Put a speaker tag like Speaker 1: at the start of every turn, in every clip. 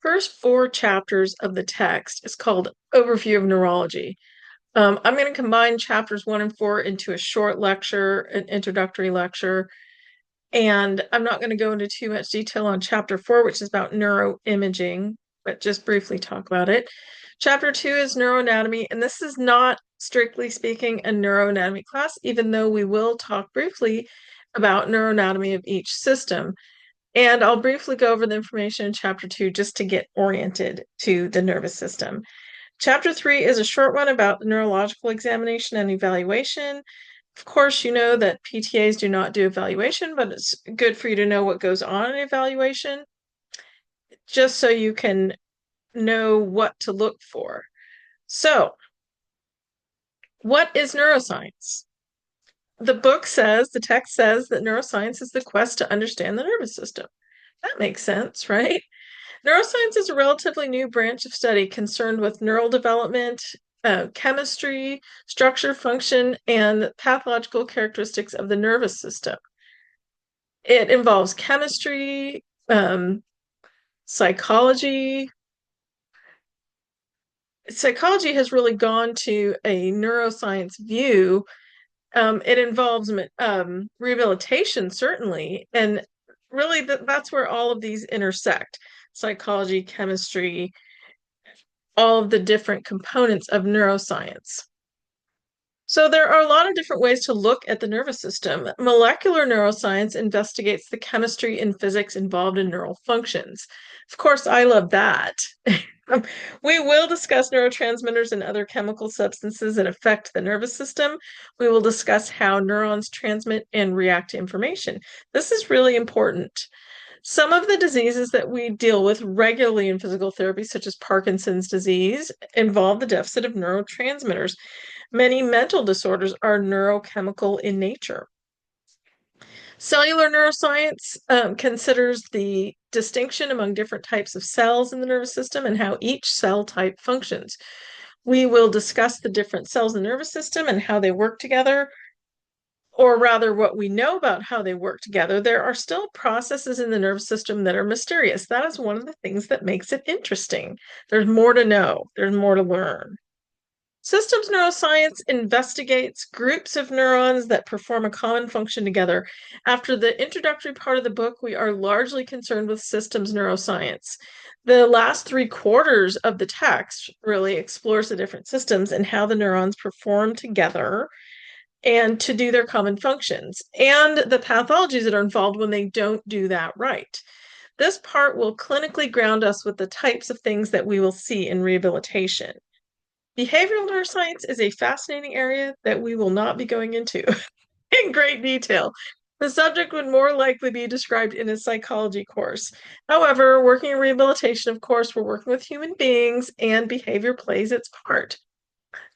Speaker 1: first four chapters of the text is called Overview of Neurology. I'm going to combine chapters one and four into a short lecture, an introductory lecture, and I'm not going to go into too much detail on chapter four, which is about neuroimaging, but just briefly talk about it. Chapter two is neuroanatomy, and this is not strictly speaking a neuroanatomy class, even though we will talk briefly about neuroanatomy of each system. And I'll briefly go over the information in chapter two just to get oriented to the nervous system. Chapter three is a short one about the neurological examination and evaluation. Of course, you know that PTAs do not do evaluation, but it's good for you to know what goes on in evaluation, just so you can know what to look for. So, what is neuroscience? The text says that neuroscience is the quest to understand the nervous system. That makes sense, right? Neuroscience is a relatively new branch of study concerned with neural development, chemistry, structure, function, and pathological characteristics of the nervous system. It involves chemistry, psychology. Psychology has really gone to a neuroscience view. It involves rehabilitation, certainly, and really that's where all of these intersect: psychology, chemistry, all of the different components of neuroscience. So there are a lot of different ways to look at the nervous system. Molecular neuroscience investigates the chemistry and physics involved in neural functions. Of course, I love that. We will discuss neurotransmitters and other chemical substances that affect the nervous system. We will discuss how neurons transmit and react to information. This is really important. Some of the diseases that we deal with regularly in physical therapy, such as Parkinson's disease, involve the deficit of neurotransmitters. Many mental disorders are neurochemical in nature. Cellular neuroscience considers the distinction among different types of cells in the nervous system and how each cell type functions. We will discuss the different cells in the nervous system and how they work together, or rather what we know about how they work together. There are still processes in the nervous system that are mysterious. That is one of the things that makes it interesting. There's more to know, there's more to learn. Systems neuroscience investigates groups of neurons that perform a common function together. After the introductory part of the book, we are largely concerned with systems neuroscience. The last three quarters of the text really explores the different systems and how the neurons perform together and to do their common functions, and the pathologies that are involved when they don't do that right. This part will clinically ground us with the types of things that we will see in rehabilitation. Behavioral neuroscience is a fascinating area that we will not be going into in great detail. The subject would more likely be described in a psychology course. However, working in rehabilitation, of course, we're working with human beings and behavior plays its part.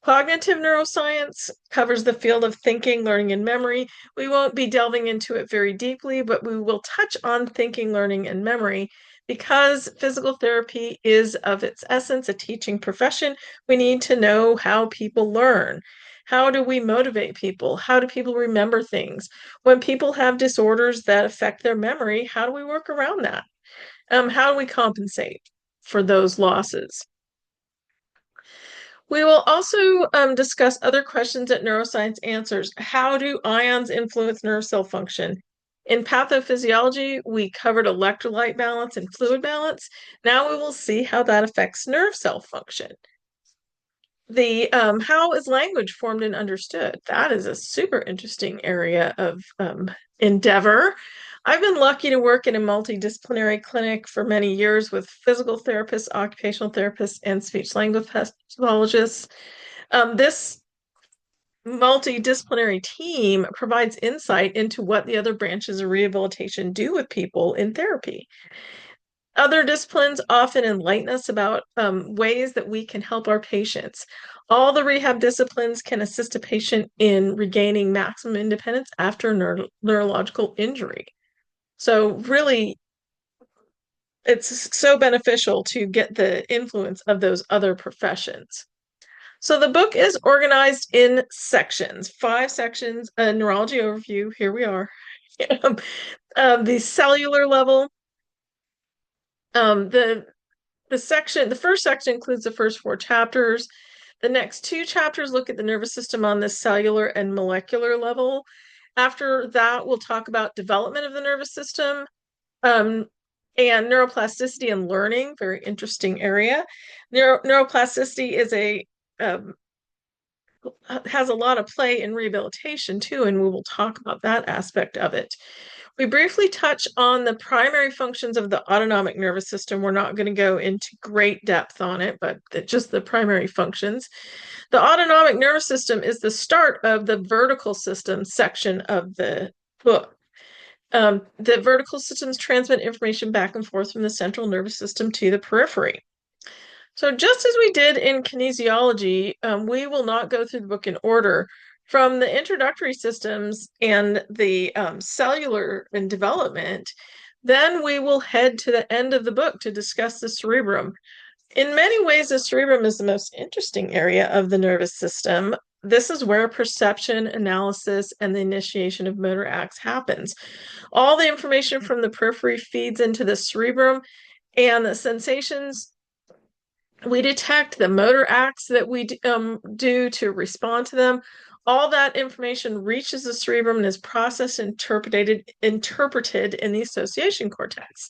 Speaker 1: Cognitive neuroscience covers the field of thinking, learning, and memory. We won't be delving into it very deeply, but we will touch on thinking, learning, and memory. Because physical therapy is, of its essence, a teaching profession, we need to know how people learn. How do we motivate people? How do people remember things? When people have disorders that affect their memory, how do we work around that? How do we compensate for those losses? We will also discuss other questions that neuroscience answers. How do ions influence nerve cell function? In pathophysiology, we covered electrolyte balance and fluid balance. Now we will see how that affects nerve cell function. The how is language formed and understood? That is a super interesting area of endeavor. I've been lucky to work in a multidisciplinary clinic for many years with physical therapists, occupational therapists, and speech language pathologists. This multidisciplinary team provides insight into what the other branches of rehabilitation do with people in therapy. Other disciplines often enlighten us about ways that we can help our patients. All the rehab disciplines can assist a patient in regaining maximum independence after neurological injury. So really, it's so beneficial to get the influence of those other professions. So the book is organized in sections, 5 sections, a neurology overview, here we are. The cellular level, the the first section includes the first four chapters. The next two chapters look at the nervous system on the cellular and molecular level. After that, we'll talk about development of the nervous system, um, and neuroplasticity and learning, very interesting area. Neuroplasticity is um, has a lot of play in rehabilitation too, and we will talk about that aspect of it. We briefly touch on the primary functions of the autonomic nervous system. We're not going to go into great depth on it, but just the primary functions. The autonomic nervous system is the start of the vertical system section of the book. The vertical systems transmit information back and forth from the central nervous system to the periphery. So, just as we did in kinesiology, we will not go through the book in order. From the introductory systems and the cellular and development, then we will head to the end of the book to discuss the cerebrum. In many ways, the cerebrum is the most interesting area of the nervous system. This is where perception, analysis, and the initiation of motor acts happens. All the information from the periphery feeds into the cerebrum, and the sensations we detect, the motor acts that we do to respond to them. All that information reaches the cerebrum and is processed and interpreted in the association cortex.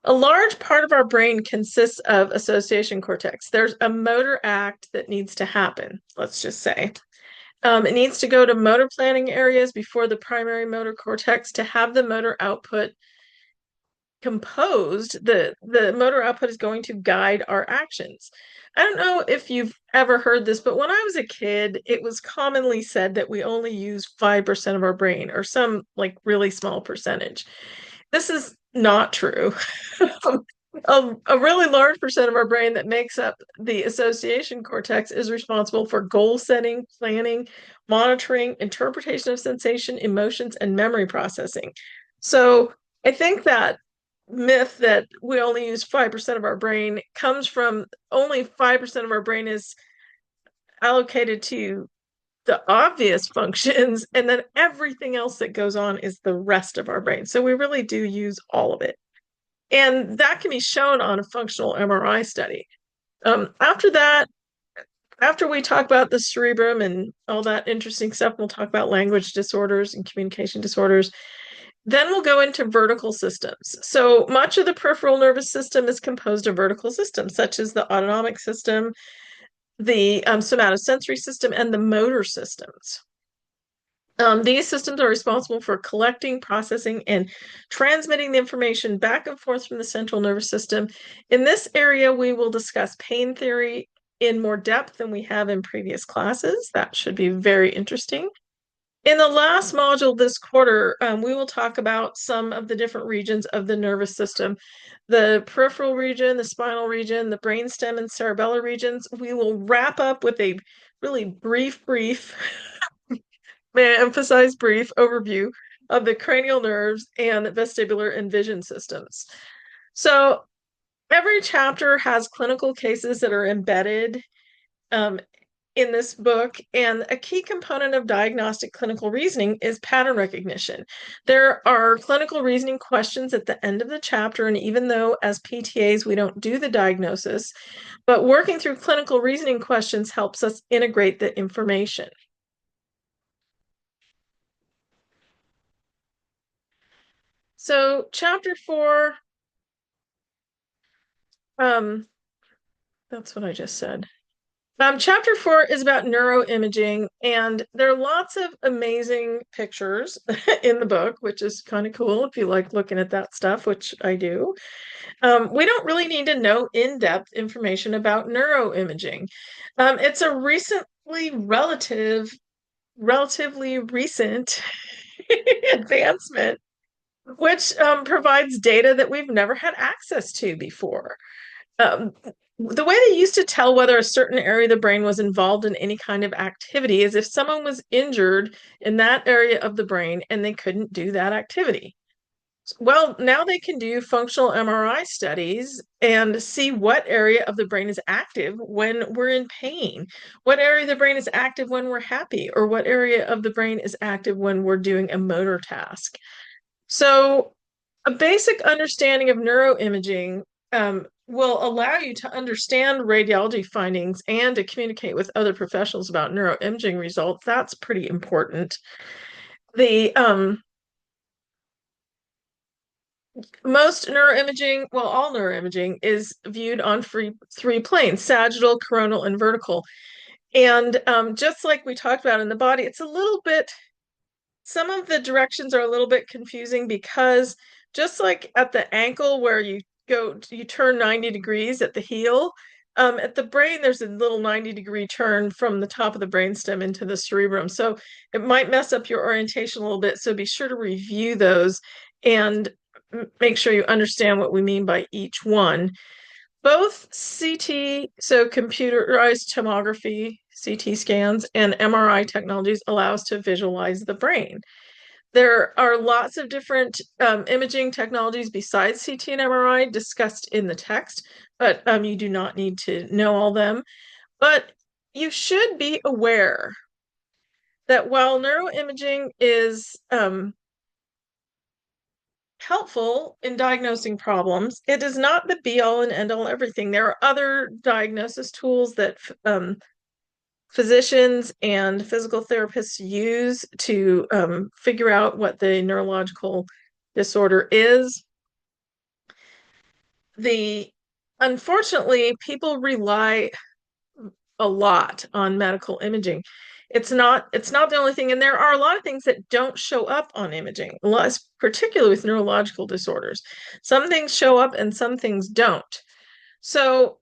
Speaker 1: A large part of our brain consists of association cortex. There's a motor act that needs to happen, let's just say. It needs to go to motor planning areas before the primary motor cortex to have the motor output composed. The motor output is going to guide our actions. I don't know if you've ever heard this, but when I was a kid, it was commonly said that we only use 5% of our brain or some like really small percentage. This is not true. A really large percent of our brain that makes up the association cortex is responsible for goal setting, planning, monitoring, interpretation of sensation, emotions, and memory processing. So I think that myth that we only use 5% of our brain comes from only 5% of our brain is allocated to the obvious functions, and then everything else that goes on is the rest of our brain. So we really do use all of it. And that can be shown on a functional MRI study. After that, after we talk about the cerebrum and all that interesting stuff, we'll talk about language disorders and communication disorders. Then we'll go into vertical systems. So much of the peripheral nervous system is composed of vertical systems, such as the autonomic system, the somatosensory system, and the motor systems. These systems are responsible for collecting, processing, and transmitting the information back and forth from the central nervous system. In this area, we will discuss pain theory in more depth than we have in previous classes. That should be very interesting. In the last module this quarter, we will talk about some of the different regions of the nervous system. The peripheral region, the spinal region, the brainstem and cerebellar regions. We will wrap up with a really brief, may I emphasize brief overview of the cranial nerves and vestibular and vision systems. So every chapter has clinical cases that are embedded in this book, and a key component of diagnostic clinical reasoning is pattern recognition. There are clinical reasoning questions at the end of the chapter, and even though as PTAs we don't do the diagnosis, but working through clinical reasoning questions helps us integrate the information. So chapter 4, that's what I just said. Chapter 4 is about neuroimaging, and there are lots of amazing pictures in the book, which is kind of cool if you like looking at that stuff, which I do. We don't really need to know in-depth information about neuroimaging. It's a relatively recent advancement, which provides data that we've never had access to before. The way they used to tell whether a certain area of the brain was involved in any kind of activity is if someone was injured in that area of the brain and they couldn't do that activity. Well, now they can do functional MRI studies and see what area of the brain is active when we're in pain, what area of the brain is active when we're happy, or what area of the brain is active when we're doing a motor task. So, a basic understanding of neuroimaging will allow you to understand radiology findings and to communicate with other professionals about neuroimaging results. That's pretty important. The most neuroimaging, well, all neuroimaging is viewed on three planes: sagittal, coronal, and vertical. And just like we talked about in the body, it's a little bit, some of the directions are a little bit confusing because just like at the ankle where you turn 90 degrees at the heel, at the brain, there's a little 90-degree turn from the top of the brainstem into the cerebrum. So it might mess up your orientation a little bit. So be sure to review those and make sure you understand what we mean by each one. Both CT, so computerized tomography, CT scans, and MRI technologies allow us to visualize the brain. There are lots of different imaging technologies besides CT and MRI discussed in the text, but you do not need to know all them. But you should be aware that while neuroimaging is helpful in diagnosing problems, it is not the be all and end all everything. There are other diagnosis tools that physicians and physical therapists use to figure out what the neurological disorder is. Unfortunately, people rely a lot on medical imaging. It's not the only thing, and there are a lot of things that don't show up on imaging, particularly with neurological disorders. Some things show up and some things don't. So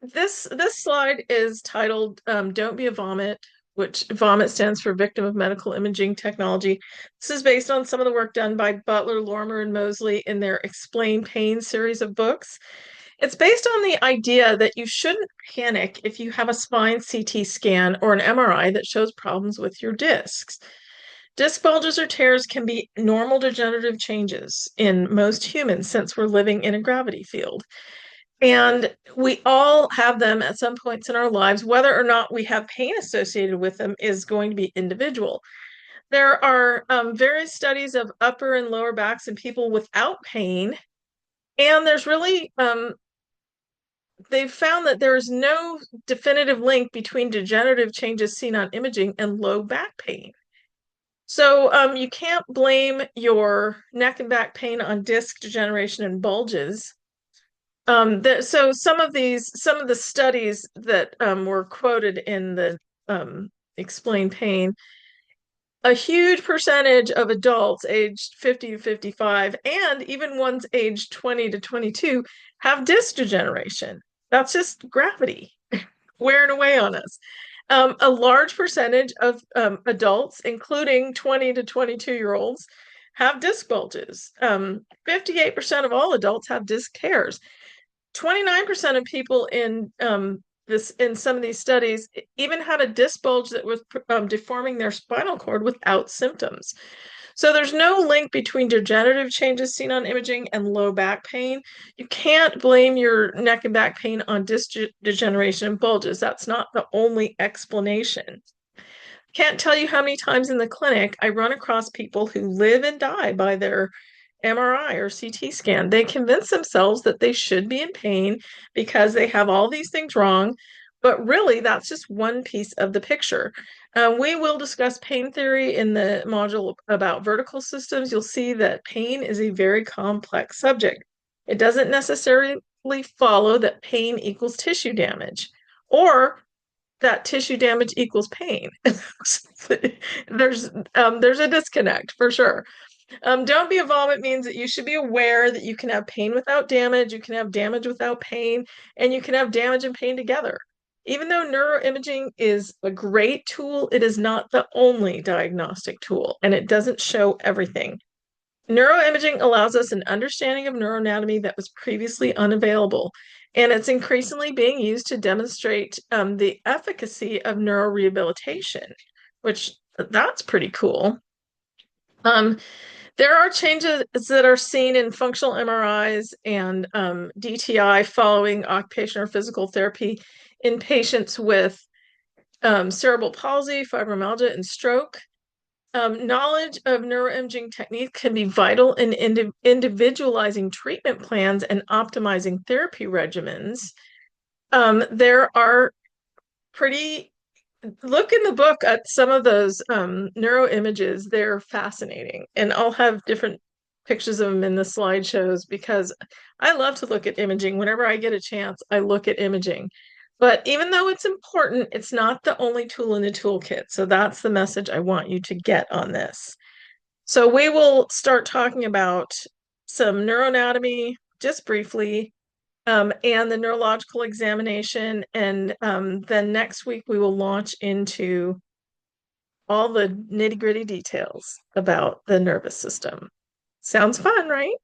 Speaker 1: this slide is titled "Don't Be a Vomit," which vomit stands for Victim of Medical Imaging Technology. This is based on some of the work done by Butler, Lorimer, and Mosley in their Explain Pain series of books. It's based on the idea that you shouldn't panic if you have a spine CT scan or an MRI that shows problems with your discs. Disc bulges or tears can be normal degenerative changes in most humans since we're living in a gravity field. And we all have them at some points in our lives. Whether or not we have pain associated with them is going to be individual. There are various studies of upper and lower backs in people without pain. And there's really they've found that there is no definitive link between degenerative changes seen on imaging and low back pain. So you can't blame your neck and back pain on disc degeneration and bulges. So some of the studies that were quoted in the Explain Pain, a huge percentage of adults aged 50 to 55, and even ones aged 20 to 22, have disc degeneration. That's just gravity wearing away on us. A large percentage of adults, including 20 to 22-year-olds, have disc bulges. 58% of all adults have disc tears. 29% of people in some of these studies even had a disc bulge that was deforming their spinal cord without symptoms. So there's no link between degenerative changes seen on imaging and low back pain. You can't blame your neck and back pain on disc degeneration and bulges. That's not the only explanation. Can't tell you how many times in the clinic I run across people who live and die by their MRI or CT scan. They convince themselves that they should be in pain because they have all these things wrong, but really that's just one piece of the picture. We will discuss pain theory in the module about vertical systems. You'll see that pain is a very complex subject. It doesn't necessarily follow that pain equals tissue damage, or that tissue damage equals pain. there's a disconnect for sure. Don't be a vomit means that you should be aware that you can have pain without damage, you can have damage without pain, and you can have damage and pain together. Even though neuroimaging is a great tool, it is not the only diagnostic tool, and it doesn't show everything. Neuroimaging allows us an understanding of neuroanatomy that was previously unavailable, and it's increasingly being used to demonstrate the efficacy of neurorehabilitation, which that's pretty cool. There are changes that are seen in functional MRIs and DTI following occupational or physical therapy in patients with cerebral palsy, fibromyalgia, and stroke. Knowledge of neuroimaging techniques can be vital in individualizing treatment plans and optimizing therapy regimens. There are pretty look in the book at some of those neuro images. They're fascinating. And I'll have different pictures of them in the slideshows because I love to look at imaging. Whenever I get a chance, I look at imaging. But even though it's important, it's not the only tool in the toolkit. So that's the message I want you to get on this. So we will start talking about some neuroanatomy just briefly, and the neurological examination. And then next week, we will launch into all the nitty-gritty details about the nervous system. Sounds fun, right?